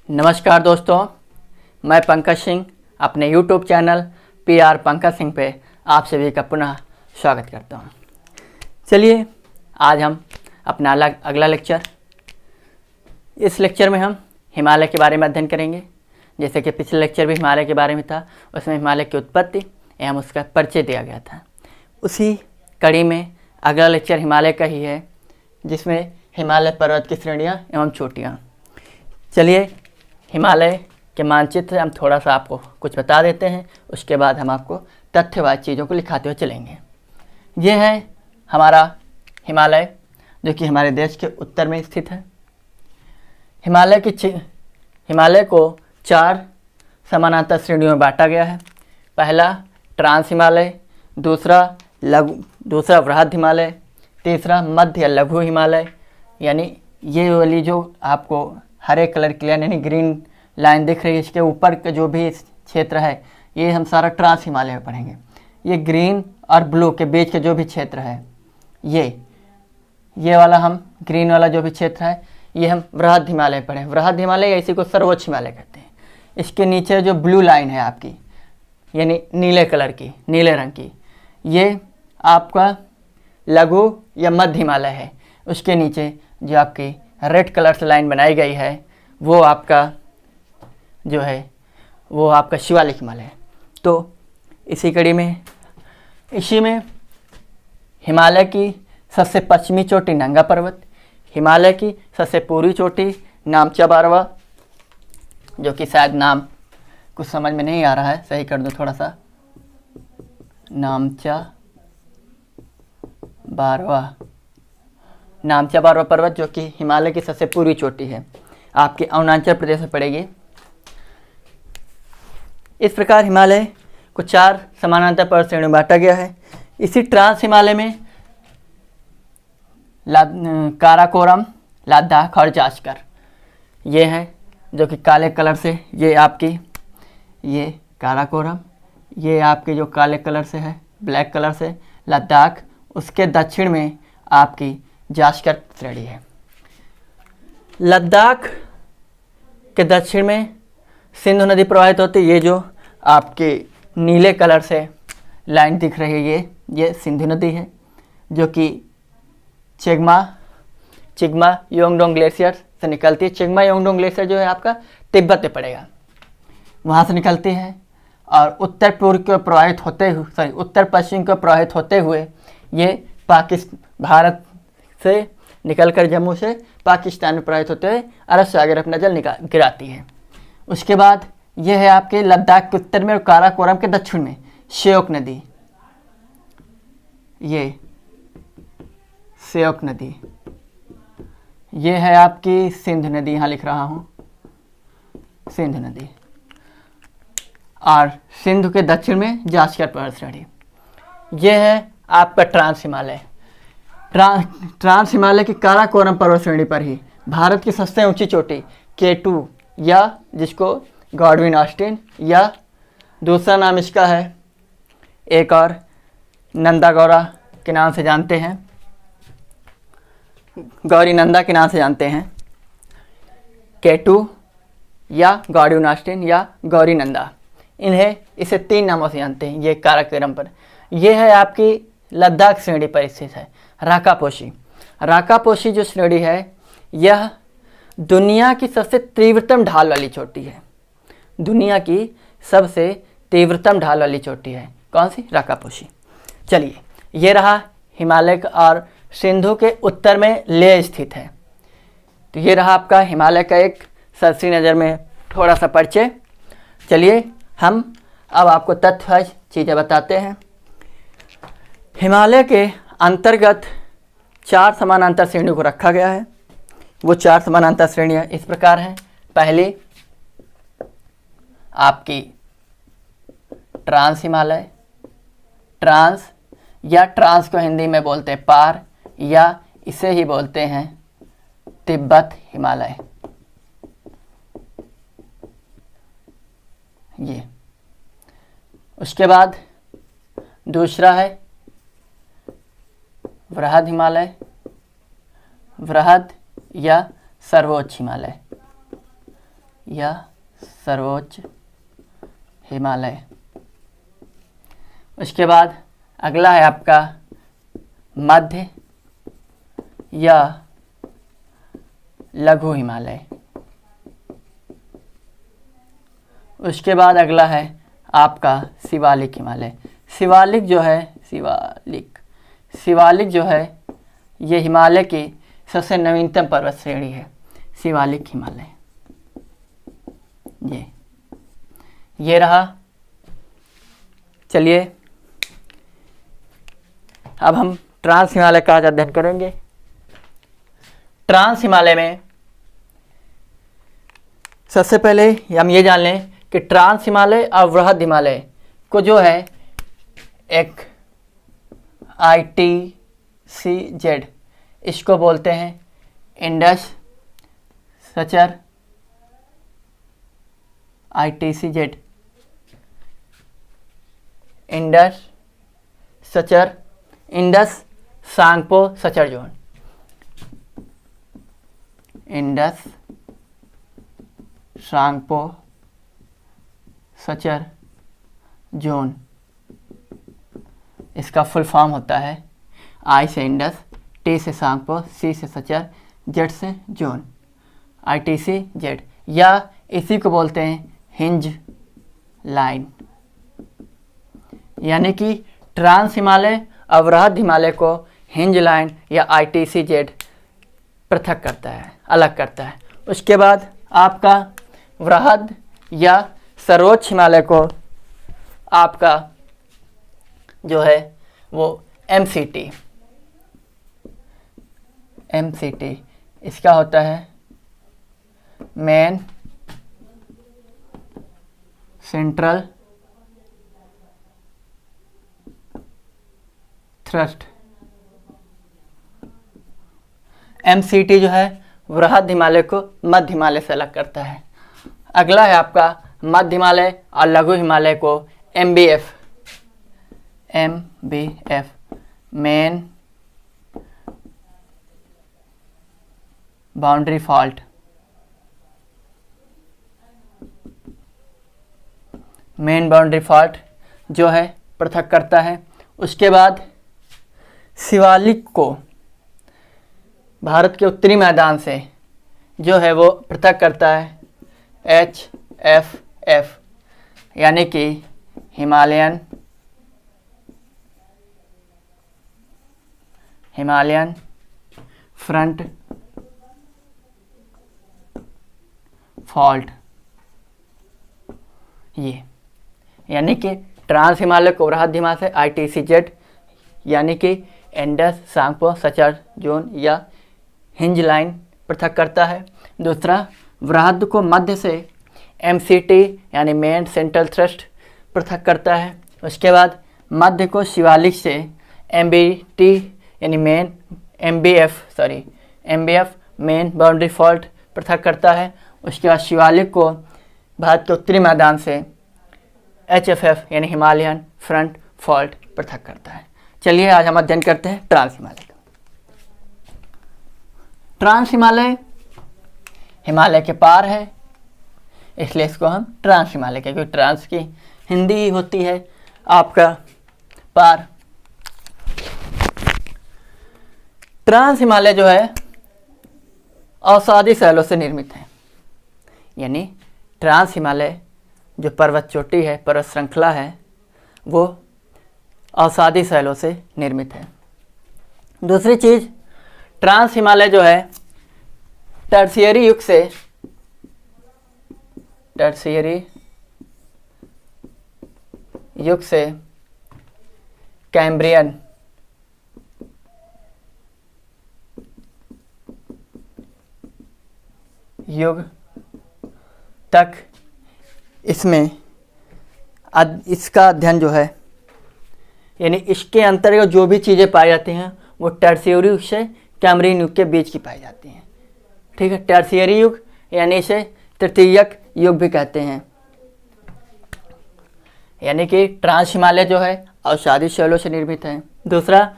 नमस्कार दोस्तों, मैं पंकज सिंह अपने YouTube channel PR Pankaj Singh पे आप सभी का पुनः स्वागत करता हूँ। चलिए आज हम अपना अगला लेक्चर, इस लेक्चर में हम हिमालय के बारे में अध्ययन करेंगे। जैसे कि पिछले लेक्चर भी हिमालय के बारे में था, उसमें हिमालय की उत्पत्ति एवं उसका परिचय दिया गया था। उसी कड़ी में अगला लेक्चर हिमालय का ही है, जिसमें हिमालय पर्वत की श्रेणियाँ एवं चोटियाँ। चलिए हिमालय के मानचित्र से हम थोड़ा सा आपको कुछ बता देते हैं, उसके बाद हम आपको तथ्यवाद चीज़ों को लिखाते हुए चलेंगे। ये है हमारा हिमालय, जो कि हमारे देश के उत्तर में स्थित है। हिमालय को 4 समानांतर श्रेणियों में बांटा गया है। पहला ट्रांस हिमालय, दूसरा वृहद हिमालय, तीसरा मध्य या लघु हिमालय, यानी ये वाली जो आपको हरे कलर की लाइन यानी ग्रीन लाइन दिख रही है, इसके ऊपर का जो भी क्षेत्र है ये हम सारा ट्रांस हिमालय में पढ़ेंगे। ये ग्रीन और ब्लू के बीच का जो भी क्षेत्र है, ये वाला हम ग्रीन वाला जो भी क्षेत्र है ये हम वृहद हिमालय पढ़ें। वृहद हिमालय या इसी को सर्वोच्च हिमालय कहते हैं। इसके नीचे जो ब्लू लाइन है आपकी, यानी नीले कलर की, नीले रंग की, ये आपका लघु या मध्य हिमालय है। उसके नीचे जो आपकी रेड कलर से लाइन बनाई गई है वो आपका जो है वो आपका शिवालिक हिमालय है। तो इसी कड़ी में हिमालय की सबसे पश्चिमी चोटी नंगा पर्वत, हिमालय की सबसे पूर्वी चोटी नामचा बारवा, जो कि शायद नाम कुछ समझ में नहीं आ रहा है, सही कर दो थोड़ा सा, नामचा बारवा पर्वत, जो कि हिमालय की सबसे पूर्वी चोटी है, आपके अरुणाचल प्रदेश में पड़ेगी। इस प्रकार हिमालय को 4 समानांतर पर्वत श्रेणियों में बांटा गया है। इसी ट्रांस हिमालय में काराकोरम, लद्दाख और जास्कर ये हैं, जो कि काले कलर से, ये काराकोरम, ये आपके जो काले कलर से है, ब्लैक कलर से लद्दाख, उसके दक्षिण में आपकी जास्कर श्रेणी है। लद्दाख के दक्षिण में सिंधु नदी प्रवाहित होती है। ये जो आपके नीले कलर से लाइन दिख रही है ये सिंधु नदी है, जो कि चिग्मा योंगडोंग ग्लेशियर से निकलती है। चिग्मा योंगडोंग ग्लेशियर जो है आपका तिब्बत में पड़ेगा, वहाँ से निकलती है और उत्तर पश्चिम को प्रवाहित होते हुए ये भारत से निकलकर जम्मू से पाकिस्तान में प्रवाहित होते हुए अरब सागर अपना जल गिराती है। उसके बाद यह है आपके लद्दाख के उत्तर में और काराकोरम के दक्षिण में श्योक नदी, ये श्योक नदी, ये है आपकी सिंधु नदी, यहाँ लिख रहा हूँ सिंधु नदी, और सिंधु के दक्षिण में जास्कर पर्वत श्रेणी। यह है आपका ट्रांस हिमालय। ट्रांस हिमालय की काराकोरम पर्वत श्रेणी पर ही भारत की सबसे ऊंची चोटी K2, या जिसको गॉडविन ऑस्टिन या दूसरा नाम इसका है एक और नंदा गौरा के नाम से जानते हैं, गौरी नंदा के नाम से जानते हैं। K2 या गॉडविन ऑस्टिन या गौरी नंदा, इसे 3 नामों से जानते हैं। ये काराकोरम पर, यह है आपकी लद्दाख श्रेणी पर स्थित है। राकापोशी जो श्रेणी है यह दुनिया की सबसे तीव्रतम ढाल वाली चोटी है। दुनिया की सबसे तीव्रतम ढाल वाली चोटी है कौन सी? राकापोशी। चलिए ये रहा हिमालय और सिंधु के उत्तर में लेह स्थित है। तो ये रहा आपका हिमालय का एक सरसरी नज़र में थोड़ा सा परिचय। चलिए हम अब आपको तथ्य चीज़ें बताते हैं। हिमालय के अंतर्गत 4 समानांतर श्रेणियों को रखा गया है। वो 4 समानांतर श्रेणियां इस प्रकार हैं। पहली आपकी ट्रांस हिमालय, ट्रांस को हिंदी में बोलते हैं पार, या इसे ही बोलते हैं तिब्बत हिमालय। ये उसके बाद दूसरा है वृहद हिमालय, वृहद या सर्वोच्च हिमालय, या सर्वोच्च हिमालय। उसके बाद अगला है आपका मध्य या लघु हिमालय। उसके बाद अगला है आपका शिवालिक हिमालय। शिवालिक जो है ये हिमालय की सबसे नवीनतम पर्वत श्रेणी है। शिवालिक हिमालय ये रहा। चलिए अब हम ट्रांस हिमालय का आज अध्ययन करेंगे। ट्रांस हिमालय में सबसे पहले हम ये जान लें कि ट्रांस हिमालय और वृहद हिमालय को जो है एक ITCZ इसको बोलते हैं Indus suture ITCZ Indus suture Indus Tsangpo suture zone. Indus Tsangpo suture zone इसका फुल फॉर्म होता है I से इंडस, T से सांगपो, C से सचर, Z से जोन, ITCZ। या इसी को बोलते हैं हिंज लाइन। यानी कि ट्रांस हिमालय और वृहद हिमालय को हिंज लाइन या ITCZ पृथक करता है, अलग करता है। उसके बाद आपका वृहद या सर्वोच्च हिमालय को आपका जो है वो MCT इसका होता है मेन सेंट्रल थ्रस्ट। MCT जो है वृहद हिमालय को मध्य हिमालय से अलग करता है। अगला है आपका मध्य हिमालय और लघु हिमालय को MBF main boundary fault. Main boundary fault जो है पृथक करता है। उसके बाद शिवालिक को भारत के उत्तरी मैदान से जो है वो पृथक करता है HFF यानी कि हिमालयन फ्रंट फॉल्ट। ये यानी कि ट्रांस हिमालय को वृहद हिमालय से ITCZ यानी कि इंडस सांगपो सचर जोन या हिंज लाइन पृथक करता है। दूसरा वृहद को मध्य से MCT यानी मेन सेंट्रल थ्रस्ट पृथक करता है। उसके बाद मध्य को शिवालिक से MBT यानी MBF मेन बाउंड्री फॉल्ट पृथक करता है। उसके बाद शिवालिक को भारत के उत्तरी मैदान से HFF यानी हिमालयन फ्रंट फॉल्ट पृथक करता है। चलिए आज हम अध्ययन करते हैं ट्रांस हिमालय का। ट्रांस हिमालय हिमालय के पार है, इसलिए इसको हम ट्रांस हिमालय कहते हैं, क्योंकि ट्रांस की हिंदी होती है आपका पार। ट्रांस हिमालय जो है अवसादी शैलों से निर्मित है। यानी ट्रांस हिमालय जो पर्वत चोटी है, पर्वत श्रृंखला है, वो अवसादी शैलों से निर्मित है। दूसरी चीज़, ट्रांस हिमालय जो है टर्शियरी युग से कैम्ब्रियन युग तक इसमें इसका अध्ययन जो है, यानी इसके अंतर्गत जो भी चीज़ें पाई जाती हैं वो टर्शियरी युग से कैम्ब्रियन युग के बीच की पाई जाती हैं। ठीक है, टर्शियरी युग यानी इसे तृतीयक युग भी कहते हैं। यानी कि ट्रांस हिमालय जो है अवसादी शैलों से निर्मित है। दूसरा,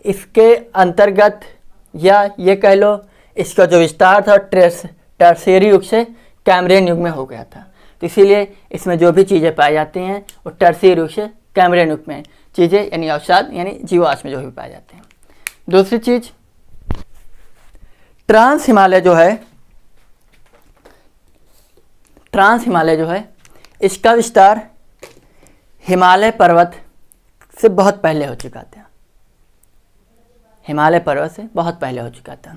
इसके अंतर्गत या ये कह लो इसका जो विस्तार था टर्शियरी युग से कैम्ब्रियन युग में हो गया था। तो इसीलिए इसमें जो भी चीज़ें पाई जाती हैं वो टर्शियरी युग से कैम्ब्रियन युग में चीज़ें यानी अवसाद यानी जीवाश्म जो भी पाए जाते हैं। दूसरी चीज़, ट्रांस हिमालय जो है इसका विस्तार हिमालय पर्वत से बहुत पहले हो चुका था। हिमालय पर्वत से बहुत पहले हो चुका था,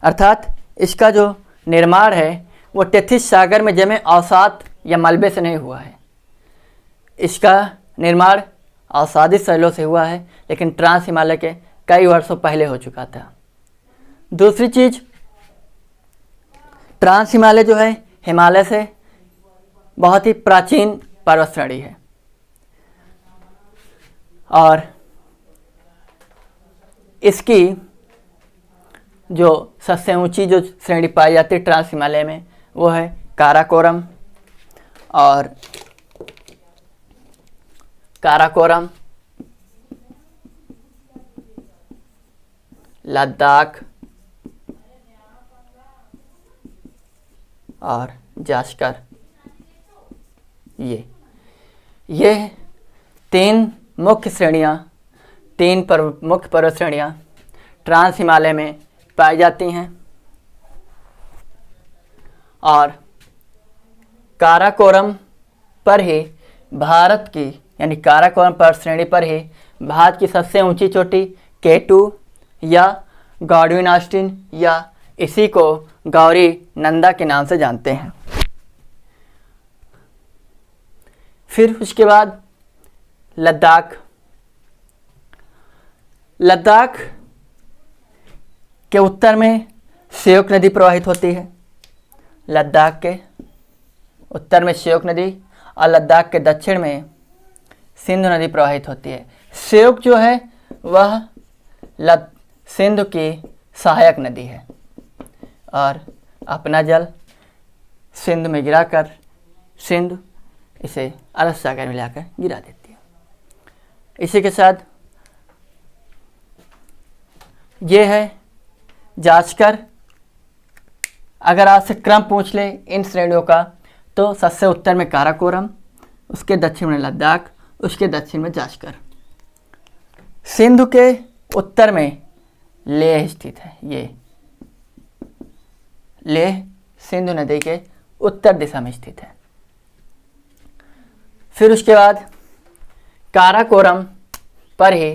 अर्थात इसका जो निर्माण है वो टेथिस सागर में जमे अवसाद या मलबे से नहीं हुआ है। इसका निर्माण अवसादित शैलों से हुआ है, लेकिन ट्रांस हिमालय के कई वर्षों पहले हो चुका था। दूसरी चीज, ट्रांस हिमालय जो है हिमालय से बहुत ही प्राचीन पर्वत श्रेणी है और इसकी जो सबसे ऊंची जो श्रेणी पाई जाती है ट्रांस हिमालय में वो है काराकोरम। और काराकोरम, लद्दाख और जास्कर, ये तीन मुख्य श्रेणियाँ, मुख्य पर्वत श्रेणियाँ ट्रांस हिमालय में पाई जाती हैं। और काराकोरम पर ही भारत की यानी काराकोरम पर्वत श्रेणी पर ही भारत की सबसे ऊंची चोटी K2 या गॉडविन ऑस्टिन या इसी को गौरी नंदा के नाम से जानते हैं। फिर उसके बाद लद्दाख के उत्तर में श्योक नदी प्रवाहित होती है। लद्दाख के उत्तर में श्योक नदी और लद्दाख के दक्षिण में सिंधु नदी प्रवाहित होती है। श्योक जो है वह सिंधु की सहायक नदी है और अपना जल सिंधु में गिराकर सिंधु इसे अरब सागर में लाकर गिरा देती है। इसी के साथ ये है जास्कर। अगर आपसे क्रम पूछ ले इन श्रेणियों का तो सबसे उत्तर में काराकोरम, उसके दक्षिण में लद्दाख, उसके दक्षिण में जास्कर। सिंधु के उत्तर में लेह स्थित है। ये लेह सिंधु नदी के उत्तर दिशा में स्थित है। फिर उसके बाद काराकोरम पर ही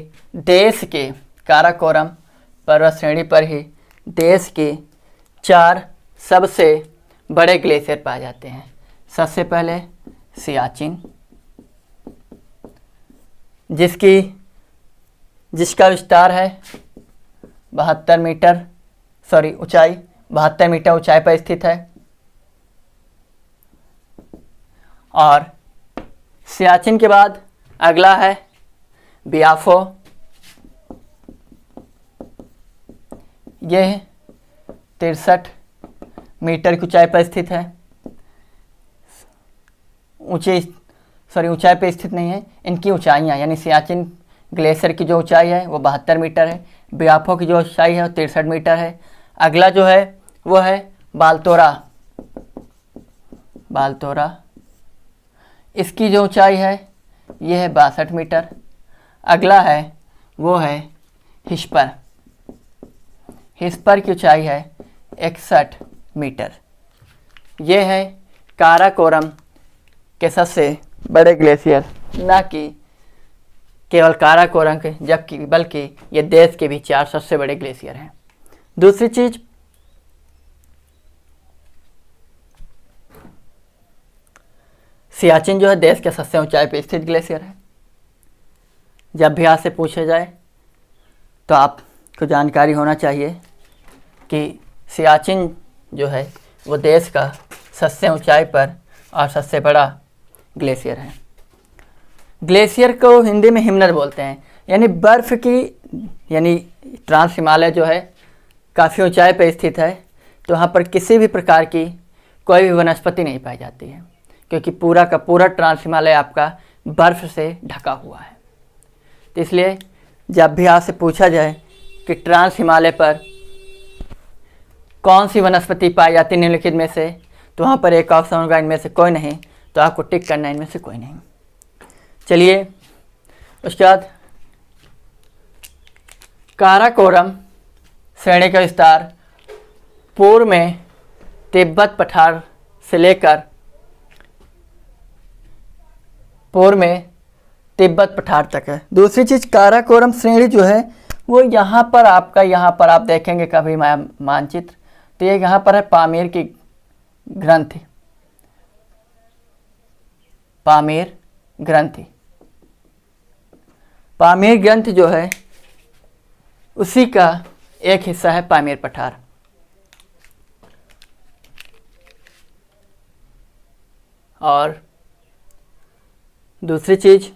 काराकोरम पर्वत श्रेणी पर ही देश के 4 सबसे बड़े ग्लेशियर पाए जाते हैं। सबसे पहले सियाचिन, जिसका विस्तार है 72 मीटर ऊंचाई पर स्थित है। और सियाचिन के बाद अगला है बियाफो। यह 63 मीटर की ऊंचाई पर स्थित है। ऊंचाई पर स्थित नहीं है, इनकी ऊंचाइयाँ यानी सियाचिन ग्लेशियर की जो ऊंचाई है वो 72 मीटर है। बियाफो की जो ऊंचाई है वो 63 मीटर है। अगला जो है वो है बालतोरा। इसकी जो ऊंचाई है ये है 62 मीटर। अगला है वो है हिस्पर की ऊंचाई है 61 मीटर। ये है काराकोरम के सबसे बड़े ग्लेशियर, न कि केवल काराकोरम के बल्कि ये देश के भी 4 सबसे बड़े ग्लेशियर हैं। दूसरी चीज, सियाचिन जो है देश के सबसे ऊंचाई पर स्थित ग्लेशियर है। जब भी आपसे पूछा जाए तो आपको जानकारी होना चाहिए कि सियाचिन जो है वो देश का सबसे ऊंचाई पर और सबसे बड़ा ग्लेशियर है। ग्लेशियर को हिंदी में हिमनद बोलते हैं, यानी बर्फ़ की यानी ट्रांस हिमालय जो है काफ़ी ऊंचाई पर स्थित है, तो वहाँ पर किसी भी प्रकार की कोई भी वनस्पति नहीं पाई जाती है, क्योंकि पूरा का पूरा ट्रांस हिमालय आपका बर्फ़ से ढका हुआ है। तो इसलिए जब भी आपसे पूछा जाए कि ट्रांस हिमालय पर कौन सी वनस्पति पाई जाती है निम्नलिखित में से, तो वहाँ पर एक ऑप्शन होगा इनमें से कोई नहीं, तो आपको टिक करना है इनमें से कोई नहीं। चलिए उसके बाद काराकोरम श्रेणी का विस्तार पूर्व में तिब्बत पठार से लेकर पूर्व में तिब्बत पठार तक है। दूसरी चीज़ काराकोरम श्रेणी जो है वो यहाँ पर आपका, यहाँ पर आप देखेंगे कभी मानचित्र, तो ये यहाँ पर है पामीर की ग्रंथि, पामीर ग्रंथि। पामीर ग्रंथ जो है उसी का एक हिस्सा है पामीर पठार। और दूसरी चीज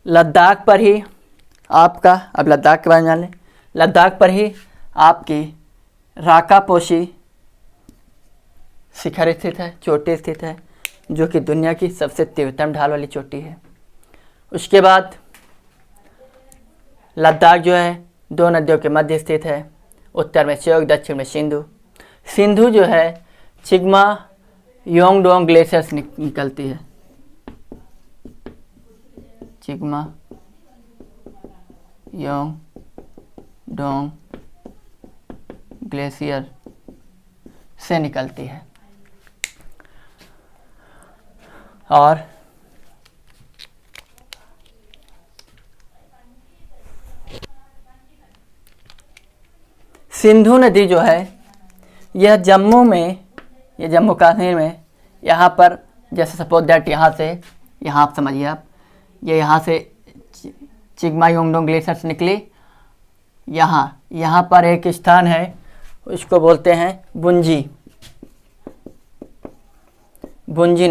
लद्दाख पर ही आपका, अब लद्दाख के बारे में जान लें, लद्दाख पर ही आपकी राकापोशी शिखर स्थित है, चोटी स्थित है, जो कि दुनिया की सबसे तीव्रतम ढाल वाली चोटी है। उसके बाद लद्दाख जो है दो नदियों के मध्य स्थित है, उत्तर में श्योक, दक्षिण में सिंधु। सिंधु जो है चिग्मा योंगडोंग ग्लेशियर से निकलती है, चिग्मा योंगडोंग ग्लेशियर से निकलती है। और सिंधु नदी जो है यह जम्मू में, ये जम्मू कश्मीर में, यहाँ पर जैसे सपोज दैट यहाँ से, यहाँ आप समझिए आप, ये यहाँ से चिग्मा योंगडोंग ग्लेशियर से निकली, यहाँ पर एक स्थान है उसको बोलते हैं बुंजी, बुंजी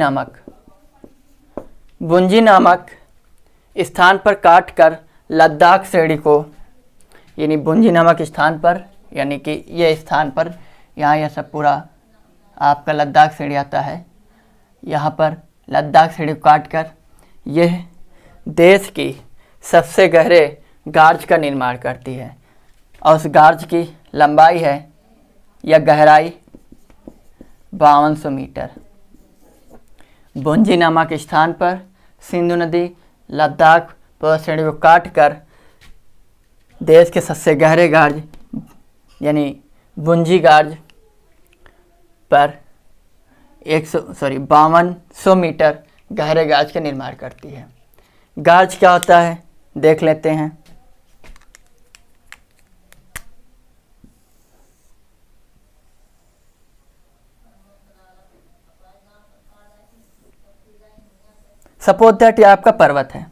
नामक स्थान पर काटकर लद्दाख श्रेणी को, यानी बुंजी नामक स्थान पर, यानी कि ये स्थान पर, यहाँ यह सब पूरा आपका लद्दाख श्रेणी आता है, यहाँ पर लद्दाख श्रेणी को काटकर यह देश की सबसे गहरे गार्ज का निर्माण करती है। और उस गार्ज की लंबाई है या गहराई 5200 मीटर। बुंजी नामक स्थान पर सिंधु नदी लद्दाख पर्वत श्रेणी को काटकर देश के सबसे गहरे गार्ज यानी बुंजी गार्ज पर 5200 मीटर गहरे गार्ज का निर्माण करती है। गार्ज क्या होता है देख लेते हैं। सपोज दैट ये आपका पर्वत है,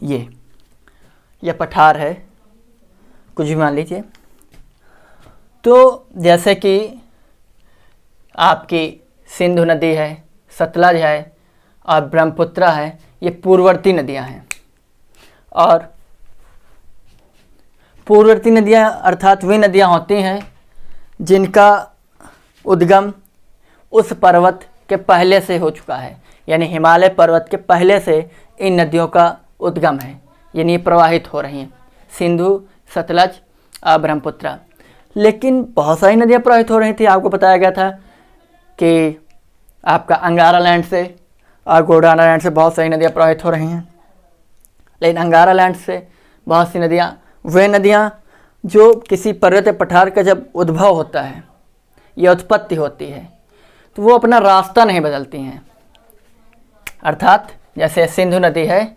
ये पठार है, कुछ भी मान लीजिए। तो जैसे कि आपकी सिंधु नदी है, सतलज है और ब्रह्मपुत्र है, ये पूर्ववर्ती नदियां हैं। और पूर्ववर्ती नदियां अर्थात वे नदियां होती हैं जिनका उद्गम उस पर्वत के पहले से हो चुका है, यानी हिमालय पर्वत के पहले से इन नदियों का उद्गम है, यानी प्रवाहित हो रही हैं, सिंधु, सतलज और ब्रह्मपुत्र। लेकिन बहुत सारी नदियाँ प्रवाहित हो रही थी। आपको बताया गया था कि आपका अंगारा लैंड से और गोंडवाना लैंड से बहुत सारी नदियाँ प्रवाहित हो रही हैं। लेकिन अंगारा लैंड से बहुत सी नदियाँ, वे नदियाँ जो किसी पर्वतीय पठार का जब उद्भव होता है या उत्पत्ति होती है तो वो अपना रास्ता नहीं बदलती हैं। अर्थात जैसे सिंधु नदी है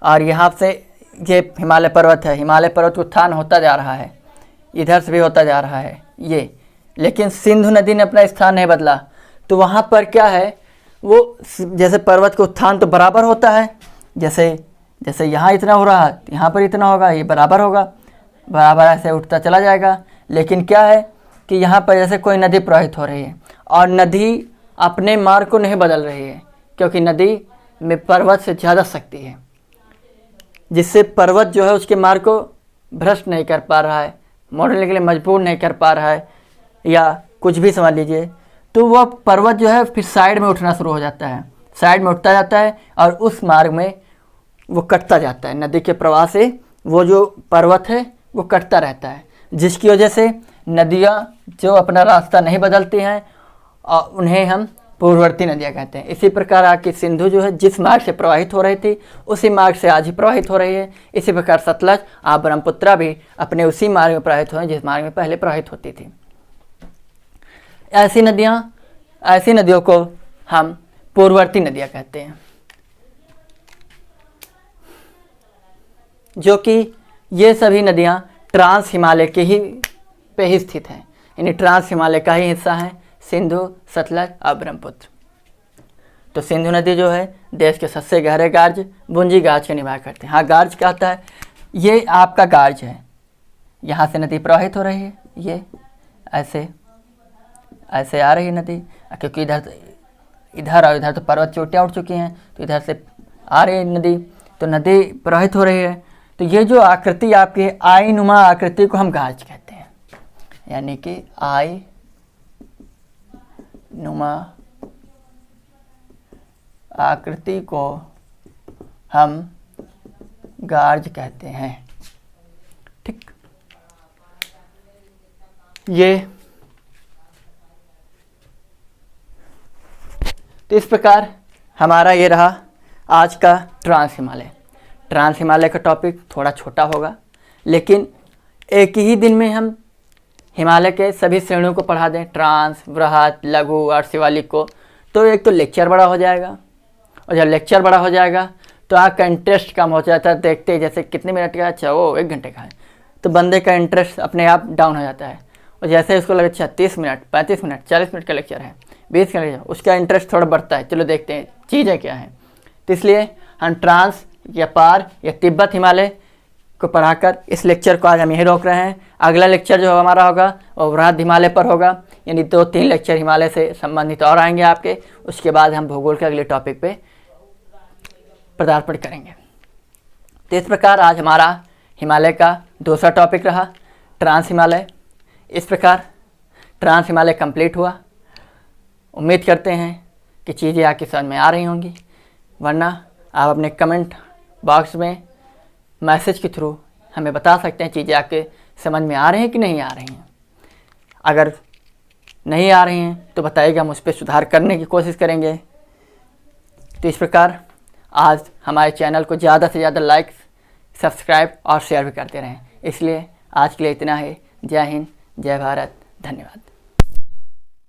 और यहाँ से ये हिमालय पर्वत है, हिमालय पर्वत का उत्थान होता जा रहा है, इधर से भी होता जा रहा है ये, लेकिन सिंधु नदी ने अपना स्थान नहीं बदला। तो वहाँ पर क्या है, वो जैसे पर्वत का उत्थान तो बराबर होता है, जैसे यहाँ इतना हो रहा है यहाँ पर इतना होगा, ये बराबर होगा, बराबर ऐसे उठता चला जाएगा। लेकिन क्या है कि यहाँ पर जैसे कोई नदी प्रवाहित हो रही है और नदी अपने मार्ग को नहीं बदल रही है, क्योंकि नदी में पर्वत से ज़्यादा शक्ति है, जिससे पर्वत जो है उसके मार्ग को भ्रष्ट नहीं कर पा रहा है, मोड़ने के लिए मजबूर नहीं कर पा रहा है, या कुछ भी समझ लीजिए। तो वह पर्वत जो है फिर साइड में उठना शुरू हो जाता है, साइड में उठता जाता है और उस मार्ग में वो कटता जाता है। नदी के प्रवाह से वो जो पर्वत है वो कटता रहता है, जिसकी वजह से नदियाँ जो अपना रास्ता नहीं बदलती हैं और उन्हें हम पूर्ववर्ती नदियाँ कहते हैं। इसी प्रकार आपकी सिंधु जो है जिस मार्ग से प्रवाहित हो रही थी उसी मार्ग से आज ही प्रवाहित हो रही है। इसी प्रकार सतलज और ब्रह्मपुत्रा भी अपने उसी मार्ग में प्रवाहित हो रहे हैं जिस मार्ग में पहले प्रवाहित होती थी। ऐसी नदियों को हम पूर्ववर्ती नदियाँ कहते हैं, जो कि ये सभी नदियाँ ट्रांस हिमालय के ही पे ही स्थित हैं। यानी ट्रांस हिमालय का ही हिस्सा है सिंधु, सतलज और ब्रह्मपुत्र। तो सिंधु नदी जो है देश के सबसे गहरे गार्ज बुंजी गार्ज का निर्माण करते हैं। हाँ, गार्ज क्या होता है? ये आपका गार्ज है, यहाँ से नदी प्रवाहित हो रही है, ये ऐसे ऐसे आ रही है नदी, क्योंकि इधर और इधर तो पर्वत चोटियाँ उठ चुकी हैं, तो इधर से आ रही है नदी, तो नदी प्रवाहित हो रही है। तो ये जो आकृति आपकी है, आई नुमा आकृति को हम गार्ज कहते हैं। यानी कि आई नुमा आकृति को हम गार्ज कहते हैं। ठीक, ये तो इस प्रकार हमारा ये रहा आज का ट्रांस हिमालय। ट्रांस हिमालय का टॉपिक थोड़ा छोटा होगा, लेकिन एक ही दिन में हम हिमालय के सभी श्रेणियों को पढ़ा दें, ट्रांस, बृहत, लघु और शिवालिक को, तो एक तो लेक्चर बड़ा हो जाएगा, और जब लेक्चर बड़ा हो जाएगा तो आपका इंटरेस्ट कम हो जाता है। देखते ही जैसे कितने मिनट का, अच्छा वो 1 घंटे का है, तो बंदे का इंटरेस्ट अपने आप डाउन हो जाता है। और जैसे उसको लगे अच्छा 30 मिनट, 35 मिनट, 40 मिनट का लेक्चर है, 20 का लेक्चर, उसका इंटरेस्ट थोड़ा बढ़ता है, चलो देखते हैं चीज़ें क्या हैं। तो इसलिए हम ट्रांस या पार या तिब्बत हिमालय को पढ़ाकर इस लेक्चर को आज हम यहीं रोक रहे हैं। अगला लेक्चर जो हमारा होगा वो बृहद हिमालय पर होगा, यानी 2-3 लेक्चर हिमालय से संबंधित और आएंगे आपके। उसके बाद हम भूगोल के अगले टॉपिक पे पदार्पण करेंगे। तो इस प्रकार आज हमारा हिमालय का दूसरा टॉपिक रहा ट्रांस हिमालय। इस प्रकार ट्रांस हिमालय कंप्लीट हुआ। उम्मीद करते हैं कि चीज़ें आपकी समझ में आ रही होंगी, वरना आप अपने कमेंट बॉक्स में मैसेज के थ्रू हमें बता सकते हैं चीज़ें आपके समझ में आ रही हैं कि नहीं आ रही हैं। अगर नहीं आ रही हैं तो बताइएगा, हम उस पर सुधार करने की कोशिश करेंगे। तो इस प्रकार आज हमारे चैनल को ज़्यादा से ज़्यादा लाइक, सब्सक्राइब और शेयर भी करते रहें। इसलिए आज के लिए इतना ही। जय हिंद, जय भारत, धन्यवाद।